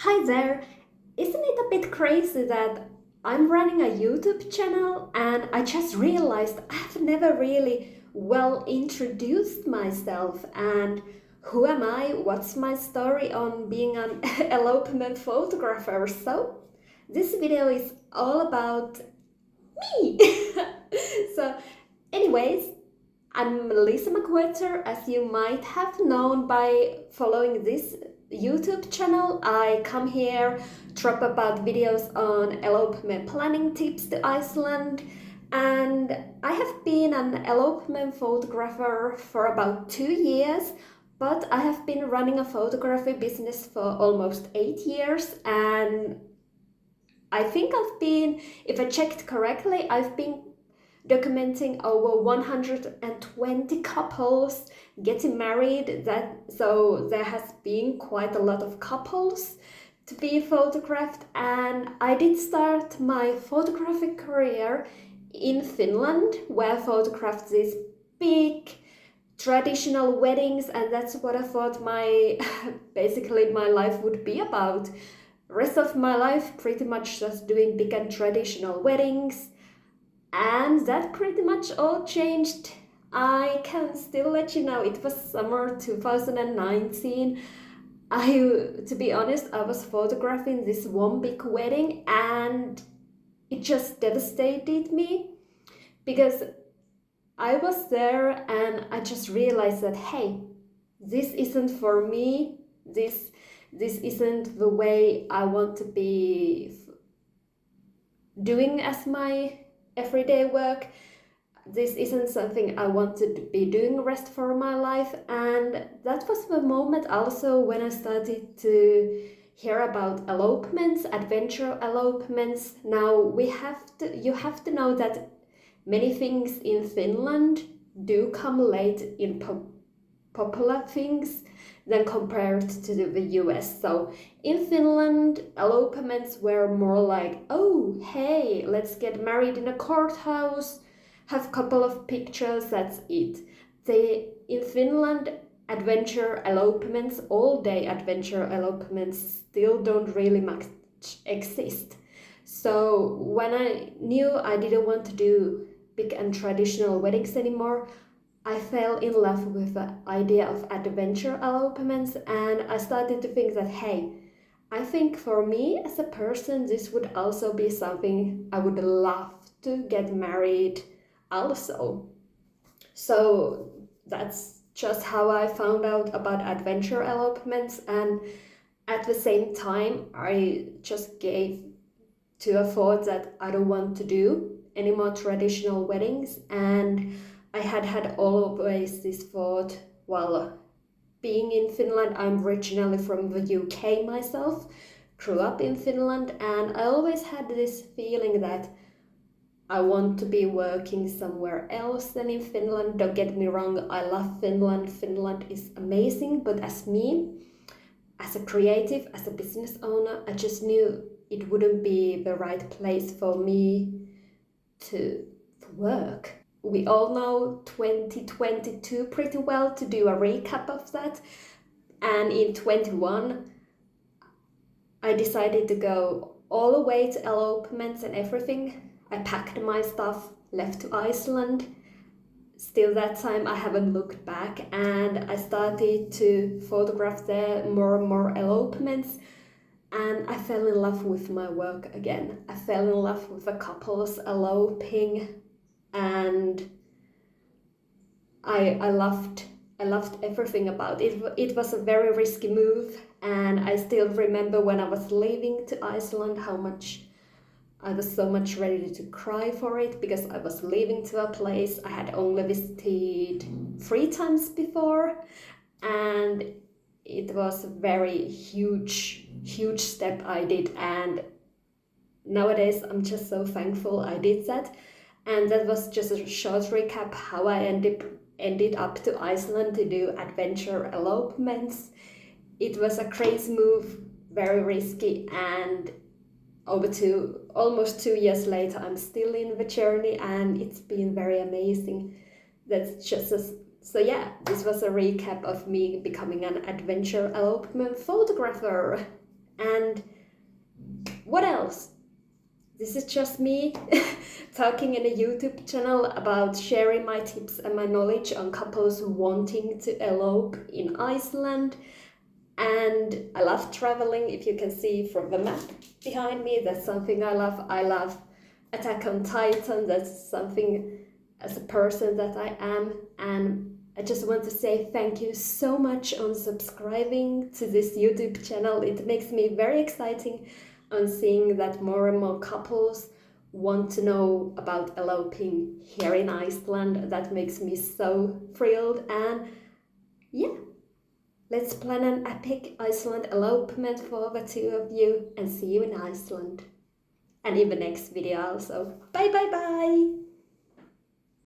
Hi there! Isn't it a bit crazy that I'm running a YouTube channel and I just realized I've never really well introduced myself and who am I? What's my story on being an elopement photographer? So, this video is all about me! So, anyways, I'm Melissa McWhirter, as you might have known by following this YouTube channel. I come here, drop about videos on elopement planning tips to Iceland, and I have been an elopement photographer for about 2 years, but I have been running a photography business for almost 8 years, and I think if I checked correctly, I've been documenting over 120 couples getting married. So there has been quite a lot of couples to be photographed, and I did start my photographic career in Finland, where I photographed these big traditional weddings, and that's what I thought my basically my life would be about. Rest of my life pretty much just doing big and traditional weddings, and that pretty much all changed. I can still let you know it was summer 2019. To be honest, I was photographing this one big wedding and it just devastated me because I was there and I just realized that hey, this isn't for me. This isn't the way I want to be doing as my everyday work. This isn't something I wanted to be doing the rest for my life, and that was the moment also when I started to hear about elopements, adventure elopements. Now you have to know that many things in Finland do come late in popular things than compared to the US. So in Finland, elopements were more like, oh, hey, let's get married in a courthouse, have a couple of pictures, that's it. In Finland, adventure elopements, all day adventure elopements still don't really much exist. So when I knew I didn't want to do big and traditional weddings anymore, I fell in love with the idea of adventure elopements, and I started to think that hey, I think for me as a person this would also be something I would love to get married also. So that's just how I found out about adventure elopements, and at the same time I just gave to a thought that I don't want to do any more traditional weddings, and I had always this thought while being in Finland. I'm originally from the UK myself, grew up in Finland, and I always had this feeling that I want to be working somewhere else than in Finland. Don't get me wrong, I love Finland. Finland is amazing, but as me, as a creative, as a business owner, I just knew it wouldn't be the right place for me to work. We all know 2022 pretty well to do a recap of that. And in 21, I decided to go all the way to elopements and everything. I packed my stuff, left to Iceland. Still that time I haven't looked back, and I started to photograph there more and more elopements, and I fell in love with my work again. I fell in love with the couples eloping, and I loved everything about it. It was a very risky move, and I still remember when I was leaving to Iceland how much I was so much ready to cry for it, because I was leaving to a place I had only visited 3 times before, and it was a very huge step I did, and nowadays I'm just so thankful I did that. And that was just a short recap how I ended up to Iceland to do adventure elopements. It was a crazy move, very risky, and almost 2 years later I'm still in the journey, and it's been very amazing. So yeah, this was a recap of me becoming an adventure elopement photographer. And what else? This is just me talking in a YouTube channel about sharing my tips and my knowledge on couples wanting to elope in Iceland. And I love traveling. If you can see from the map behind me, that's something I love. I love Attack on Titan. That's something as a person that I am. And I just want to say thank you so much on subscribing to this YouTube channel. It makes me very exciting on seeing that more and more couples want to know about eloping here in Iceland. That makes me so thrilled. And yeah, let's plan an epic Iceland elopement for the two of you and see you in Iceland. And in the next video also. Bye bye bye!